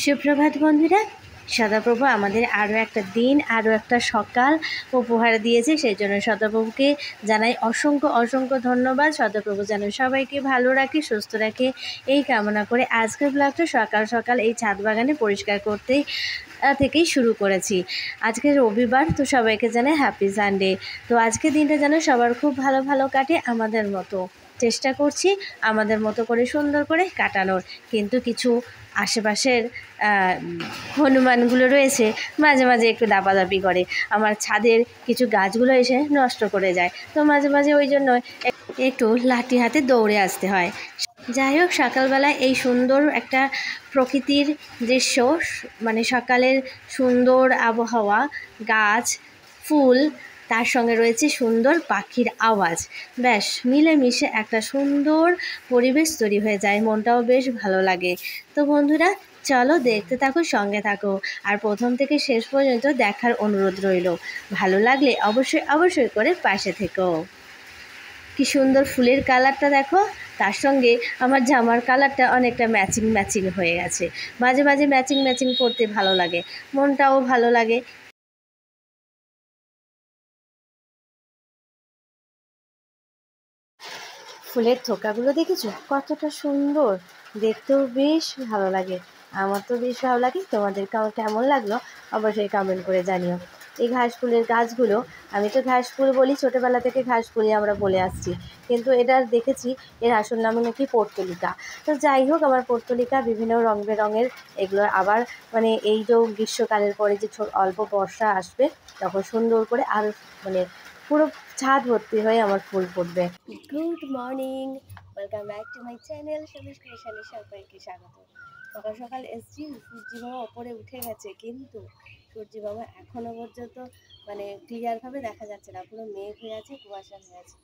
সুপ্রভাত বন্ধুরা, সদাপ্রভু আমাদের আরও একটা দিন, আরও একটা সকাল উপহার দিয়েছে। সেই জন্য সদাপ্রভুকে জানাই অসংখ্য অসংখ্য ধন্যবাদ। সদাপ্রভু যেন সবাইকে ভালো রাখে, সুস্থ রাখে, এই কামনা করে আজকের ব্লগটা সকাল সকাল এই ছাদ বাগানে পরিষ্কার করতেই থেকেই শুরু করেছি। আজকে রবিবার, তো সবাইকে জানাই হ্যাপি সানডে। তো আজকের দিনটা যেন সবার খুব ভালো ভালো কাটে, আমাদের মতো চেষ্টা করছি আমাদের মতো করে সুন্দর করে কাটানোর। কিন্তু কিছু আশেপাশের হনুমানগুলো রয়েছে, মাঝে মাঝে একটু দাপাদাপি করে, আমার ছাদের কিছু গাছগুলো এসে নষ্ট করে যায়। তো মাঝে মাঝে ওই জন্য একটু লাঠি হাতে দৌড়ে আসতে হয়। যাই হোক, সকালবেলায় এই সুন্দর একটা প্রকৃতির দৃশ্য, মানে সকালের সুন্দর আবহাওয়া, গাছ, ফুল, তার সঙ্গে রয়েছে সুন্দর পাখির আওয়াজ, ব্যাস মিলেমিশে একটা সুন্দর পরিবেশ তৈরি হয়ে যায়, মনটাও বেশ ভালো লাগে। তো বন্ধুরা, চলো দেখতে থাকো, সঙ্গে থাকো, আর প্রথম থেকে শেষ পর্যন্ত দেখার অনুরোধ রইল। ভালো লাগলে অবশ্যই অবশ্যই করে পাশে থেকো। কি সুন্দর ফুলের কালারটা দেখো, তার সঙ্গে আমার জামার কালারটা অনেকটা ম্যাচিং ম্যাচিং হয়ে গেছে। মাঝে মাঝে ম্যাচিং ম্যাচিং করতে ভালো লাগে, মনটাও ভালো লাগে। ফুলের থোকাগুলো দেখেছো কতটা সুন্দর, দেখতেও বেশ ভালো লাগে। আমার তো বেশ ভালো লাগে, তোমাদের কেমন লাগলো অবশ্যই কমেন্ট করে জানিও। এই ঘাস ফুলের গাছগুলো, আমি তো ঘাস ফুল বলি, ছোটোবেলা থেকে ঘাস ফুলই আমরা বলে আসছি, কিন্তু এটা দেখেছি এর আসল নাম নাকি পর্তুলিকা। তো যাই হোক, আমার পর্তুলিকা বিভিন্ন রং বেরঙের, এগুলো আবার মানে এই যে গ্রীষ্মকালের পরে যে অল্প বর্ষা আসবে, তখন সুন্দর করে আরও মানে পুরো ছাদ ভর্তি হয়ে আমার ফুল ফুটবে। Good morning, welcome back to my channel সবুজ ক্রিয়েশনে সবাইকে স্বাগত। সকাল সকাল এসছি, সূর্যি মামা ওপরে উঠে গেছে, কিন্তু সূর্যি মামা এখনও পর্যন্ত মানে ক্লিয়ারভাবে দেখা যাচ্ছে না, পুরো মেঘ হয়ে আছে, কুয়াশা হয়ে আছে।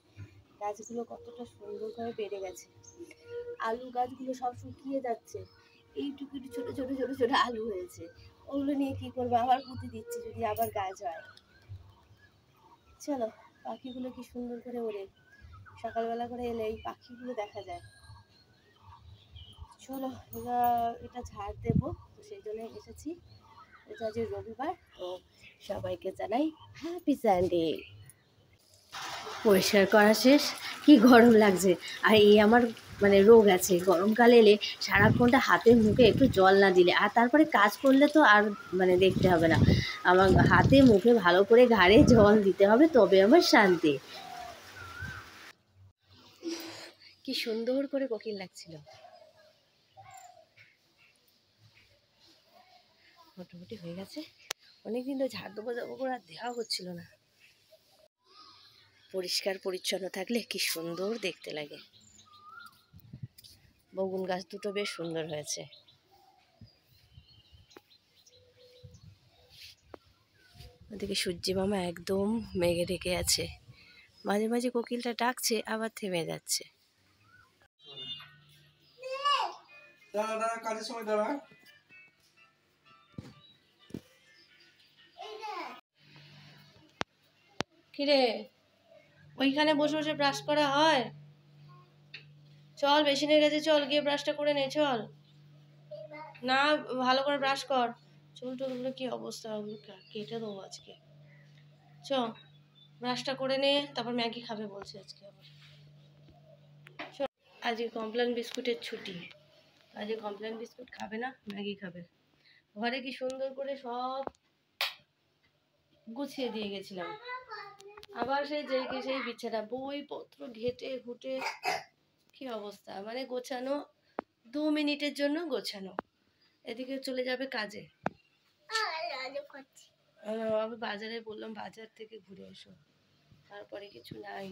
গাছগুলো কতটা সুন্দরভাবে বেড়ে গেছে, আলু গাছগুলো সব শুকিয়ে যাচ্ছে, এইটুকু ছোটো ছোটো ছোটো ছোটো আলু হয়েছে, ওগুলো নিয়ে কী করবো, আবার পুঁতে দিচ্ছি যদি আবার গাছ হয়। চলো, পাখিগুলো কি সুন্দর করে ওড়ে, সকালবেলা করে এলে এই পাখিগুলো দেখা যায়। চলো এটা ঝাড় দেবো, তো সেই জন্য এসেছি। এটা যে রবিবার, তো সবাইকে জানাই হ্যাপি সানডে। পরিষ্কার করা শেষ, কি গরম লাগছে। আর এই আমার মানে রোগ আছে, গরমকালে এলে সারাক্ষণটা হাতে মুখে একটু জল না দিলে, আর তারপরে কাজ করলে তো আর মানে দেখতে হবে না, আমার হাতে মুখে ভালো করে ঘাড়ে জল দিতে হবে, তবে আমার শান্তি। কি সুন্দর করে কোকিল লাগছিল, মোটামুটি হয়ে গেছে। অনেকদিন তো ঝাড় দেবো যাবো করে আর দেওয়া হচ্ছিল না। পরিষ্কার পরিচ্ছন্ন থাকলে কি সুন্দর দেখতে লাগে। বগুন গাছ দুটো বেশ সুন্দর হয়েছে। ওদিকে সূর্যি মামা একদম মেঘে ঢেকে আছে, মাঝে মাঝে কোকিলটা ডাকছে, আবার থেমে যাচ্ছে। কাজের সময় দাঁড়া। কিরে, ওইখানে বসে বসে ব্রাশ করা হয়? চল বেসিনের কাছে চল, গিয়ে ব্রাশটা করে নে, চল না, ভালো করে ব্রাশ কর। চুল টুলগুলো কি অবস্থা, ওগুলো কেটে দেবো আজকে। চ, ব্রাশটা করে নে, তারপর ম্যাগি খাবে বলছে আজকে আবার। আজকে কমপ্লেন বিস্কুটের ছুটি, আজকে কমপ্লেন বিস্কুট খাবে না, ম্যাগি খাবে। ঘরে কি সুন্দর করে সব গুছিয়ে দিয়ে গেছিলাম, আবার সেই বিছানা, বইপত্র ঘেটে ঘুটে কি অবস্থা, মানে গোছানো 2 মিনিটের জন্য গোছানো, এদিকে চলে যাবে কাজে। আমি বাজারে বললাম বাজার থেকে ঘুরে এসো, তারপরে কিছু নাই,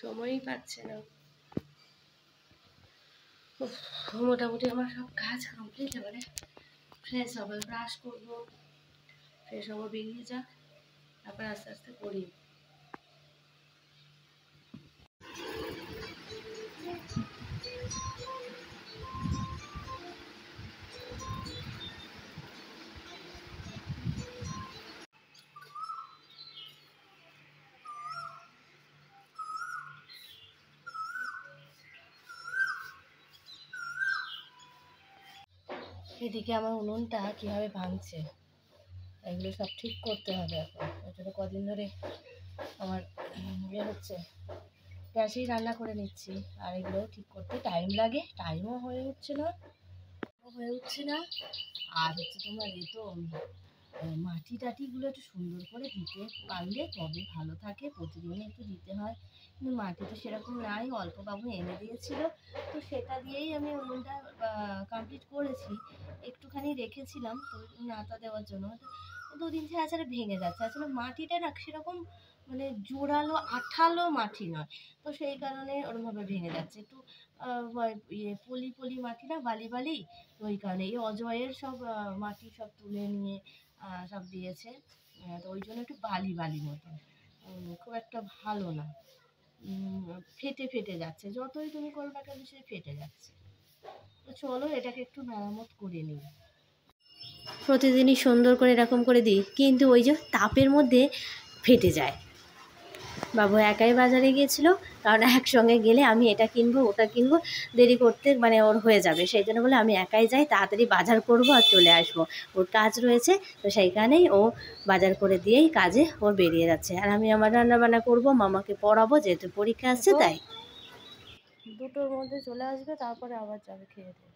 সময়ই পাচ্ছে না। মোটামুটি আমার সব কাজ কমপ্লিট, এবারে ফ্রেশ হবে, ব্রাশ করবো, ফ্রেশ হবো, বেরিয়ে যাক, তারপর আস্তে আস্তে করি। এদিকে আমার উনুনটা কীভাবে ভাঙছে, এগুলো সব ঠিক করতে হবে এখন। ওই জন্য কদিন ধরে আমার হচ্ছে গ্যাসেই রান্না করে নিচ্ছি, আর এগুলো ঠিক করতে টাইম লাগে, টাইমও হয়ে উঠছে না। আর হচ্ছে তোমার এই তো মাটি টাটিগুলো একটু সুন্দর করে দিতে পারলে তবে ভালো থাকে, প্রতিদিন একটু দিতে হয়, কিন্তু মাটি তো সেরকম নাই, অল্প বাবু এনে দিয়েছিল, তো সেটা দিয়েই আমি উনুনটা কমপ্লিট করেছি। একটুখানি রেখেছিলাম তো নাতা দেওয়ার জন্য, দুদিন ছাড়া ছাড়া ভেঙে যাচ্ছে। আসলে মাটিটা না সেরকম মানে জোরালো আঠালো মাটি নয়, তো সেই কারণে ওরমভাবে ভেঙে যাচ্ছে। একটু পলি পলি মাটি না, বালি বালি, তো ওই কারণে এই অজয়ের সব মাটি সব তুলে নিয়ে সব দিয়েছে, তো ওই জন্য একটু বালি বালি মতো, খুব একটা ভালো না, ফেটে ফেটে যাচ্ছে, যতই তুমি করো না কেন সে ফেটে যাচ্ছে। তো চলো এটাকে একটু মেরামত করে নিই। প্রতিদিনই সুন্দর করে এরকম করে দিই, কিন্তু ওই যে তাপের মধ্যে ফেটে যায়। বাবু একাই বাজারে গিয়েছিল, কারণ একসঙ্গে গেলে আমি এটা কিনবো ওটা কিনবো, দেরি করতে মানে ওর হয়ে যাবে, সেই জন্য বলে আমি একাই যাই, তাড়াতাড়ি বাজার করব আর চলে আসবো, ওর কাজ রয়েছে, তো সেই কারণেই ও বাজার করে দিয়েই কাজে ও বেরিয়ে যাচ্ছে, আর আমি আমার রান্নাবান্না করব, মামাকে পড়াবো, যেহেতু পরীক্ষা আসছে তাই। দুটোর মধ্যে চলে আসবে, তারপরে আবার যাবে খেয়ে দিয়ে।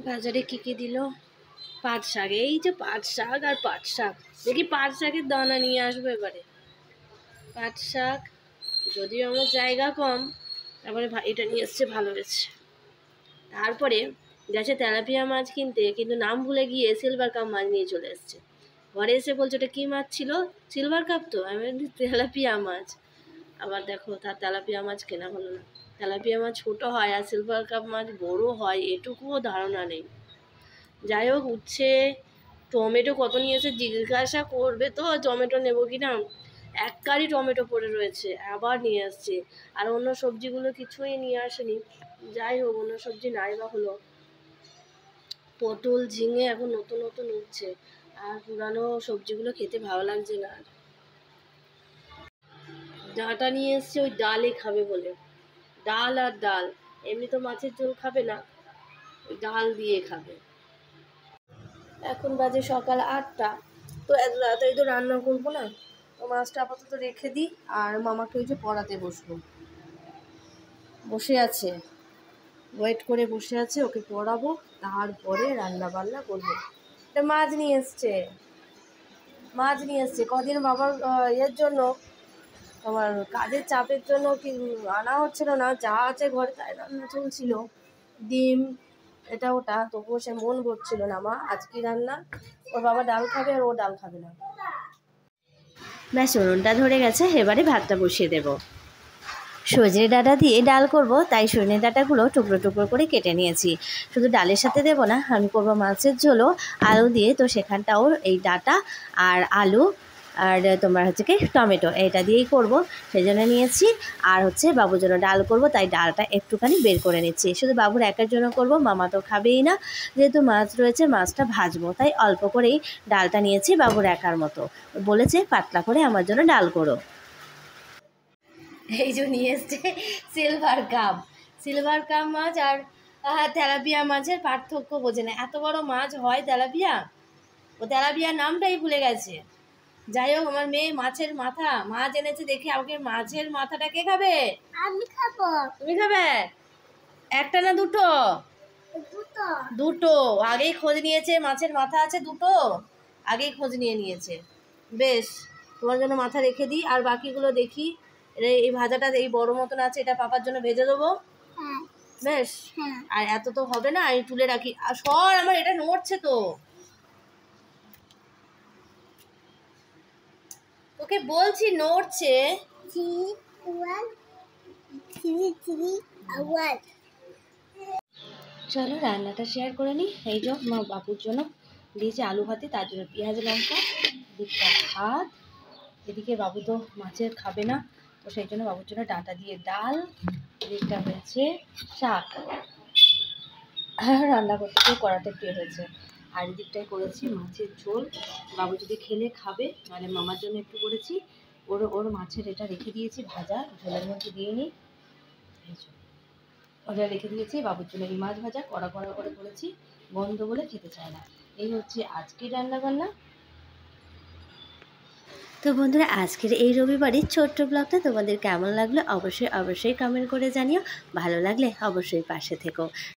বাজারে কী দিল? পাট শাক, এই যে পাট শাক আর পাট শাক, দেখি পাট শাকের দানা নিয়ে আসবো এবারে। পাট শাক, যদিও আমার জায়গা কম, তারপরে এটা নিয়ে এসছে, ভালো হয়েছে। তারপরে গেছে তেলাপিয়া মাছ কিনতে, কিন্তু নাম ভুলে গিয়ে সিলভার কাপ মাছ নিয়ে চলে এসছে। ঘরে এসে বলছে ওটা কী মাছ ছিল, সিলভার কাপ তো, আমি তেলাপিয়া মাছ। আবার দেখো তার তেলাপিয়া মাছ কেনা হলো না। তেলাপিয়া মাছ ছোটো হয় আর সিলভার কাপ মাছ বড় হয়, এটুকুও ধারণা নেই। যাই হোক, উচ্ছে টমেটো কত নিয়েছে জিজ্ঞাসা করবে তো, টমেটো নেবো কি না, এক কারি টমেটো পড়ে রয়েছে, আবার নিয়ে আসছে। আর অন্য সবজিগুলো কিছুই নিয়ে আসেনি। যাই হোক, অন্য সবজি নাই বা হলো, পটল ঝিঙে এখন নতুন নতুন উঠছে, আর পুরানো সবজিগুলো খেতে ভালো লাগছে না। ডাঁটা নিয়ে এসছে, ওই ডালে খাবে বলে, ডাল আর ডাল, এমনি তো মাছের ঝোল খাবে না, ওই ডাল দিয়ে খাবে। এখন বাজে সকাল 8টা, তো এত তাড়াতাড়ি তো রান্না করবো না, তো মাছটা আপাতত রেখে দিই, আর মামাকে ওই যে পড়াতে বসে আছে, ওয়েট করে বসে আছে, ওকে পড়াবো, তারপরে রান্না বান্না করবো। এটা মাছ নিয়ে এসছে কদিন বাবার ইয়ের জন্য, তোমার কাজের চাপের জন্য কি আনা হচ্ছিল না, যা আছে ঘরে তাই রান্না চলছিল, ডিম এটা ওটা, তবুও সে মন ভরছিল না, মা আজকে রান্না, ওর বাবা ডাল খাবে আর ও ডাল খাবে না। ব্যাস, উনুনটা ধরে গেছে, এবারে ভাতটা বসিয়ে দেব। সজনে ডাঁটা দিয়ে ডাল করব, তাই সজনে ডাঁটাগুলো টুকরো টুকরো করে কেটে নিয়েছি। শুধু ডালের সাথে দেবো না, আমি করবো মাছের ঝোলও আলু দিয়ে, তো সেখানটাও এই ডাঁটা আর আলু আর তোমার হচ্ছে কি টমেটো, এটা দিয়েই করব, সেই জন্য নিয়েছি। আর হচ্ছে বাবুর জন্য ডাল করব, তাই ডালটা একটুখানি বের করে নিচ্ছি। শুধু বাবুর একার জন্য করব, মামা তো খাবেই না, যেহেতু মাছ রয়েছে মাছটা ভাজবো, তাই অল্প করেই ডালটা নিয়েছি বাবুর একার মতো। বলেছে পাতলা করে আমার জন্য ডাল করো। এই যে নিয়ে এসছে সিলভার কাপ মাছ আর তেলাপিয়া মাছের পার্থক্য বোঝে না, এত বড় মাছ হয় তেলাপিয়া, ও তেলাপিয়ার নামটাই ভুলে গেছে। যাই হোক, আমার মেয়ে মাছের মাথা মাছ এনেছে দেখে, আমাকে মাছের মাথাটা কে খাবে? আমি খাবো। তুমি খাবে? একটা না দুটো? দুটো। আগেই খোঁজ নিয়েছে, মাছের মাথা আছে দুটো, আগেই খোঁজ নিয়েছে। বেশ, তোমার জন্য মাথা রেখে দিই, আর বাকিগুলো দেখি। এই ভাজাটা এই বড় মতন আছে, এটা পাপার জন্য ভেজে দেবো। বেশ, আর এত তো হবে না, আমি তুলে রাখি। আর সর, আমার এটা নড়ছে তো, তোকে বলছি নড়ছে। চলো রান্নাটা শেয়ার করে নিই। এই যে মা বাবুর জন্য দিয়েছে আলু ভাতে, তার জন্য পেঁয়াজ লঙ্কা, দিকটা ভাত, এদিকে বাবু তো মাছের খাবে না, তো সেই জন্য বাবুর জন্য ডাঁটা দিয়ে ডাল, এদিকটা হয়েছে শাক, রান্না করতে গিয়ে কড়াটা একটু হয়েছে। আর এদিকটায় করেছি মাছের ঝোল, বাবু যদি খেলে খাবে, নাহলে মামার জন্য একটু করেছি। ওর মাছের এটা রেখে দিয়েছি ভাজা, ঝোলের মধ্যে দিয়ে নিই, ওটা রেখে দিয়েছি। বাবুর জন্য এই মাছ ভাজা কড়া কড়া করে করেছি, গন্ধ বলে খেতে চায় না। এই হচ্ছে আজকের রান্নাবান্না। তো বন্ধুরা, আজকের এই রবিবারের ছোট্ট ব্লগটা তোমাদের কেমন লাগলো অবশ্যই কমেন্ট করে জানিও। ভালো লাগলে অবশ্যই পাশে থেকো।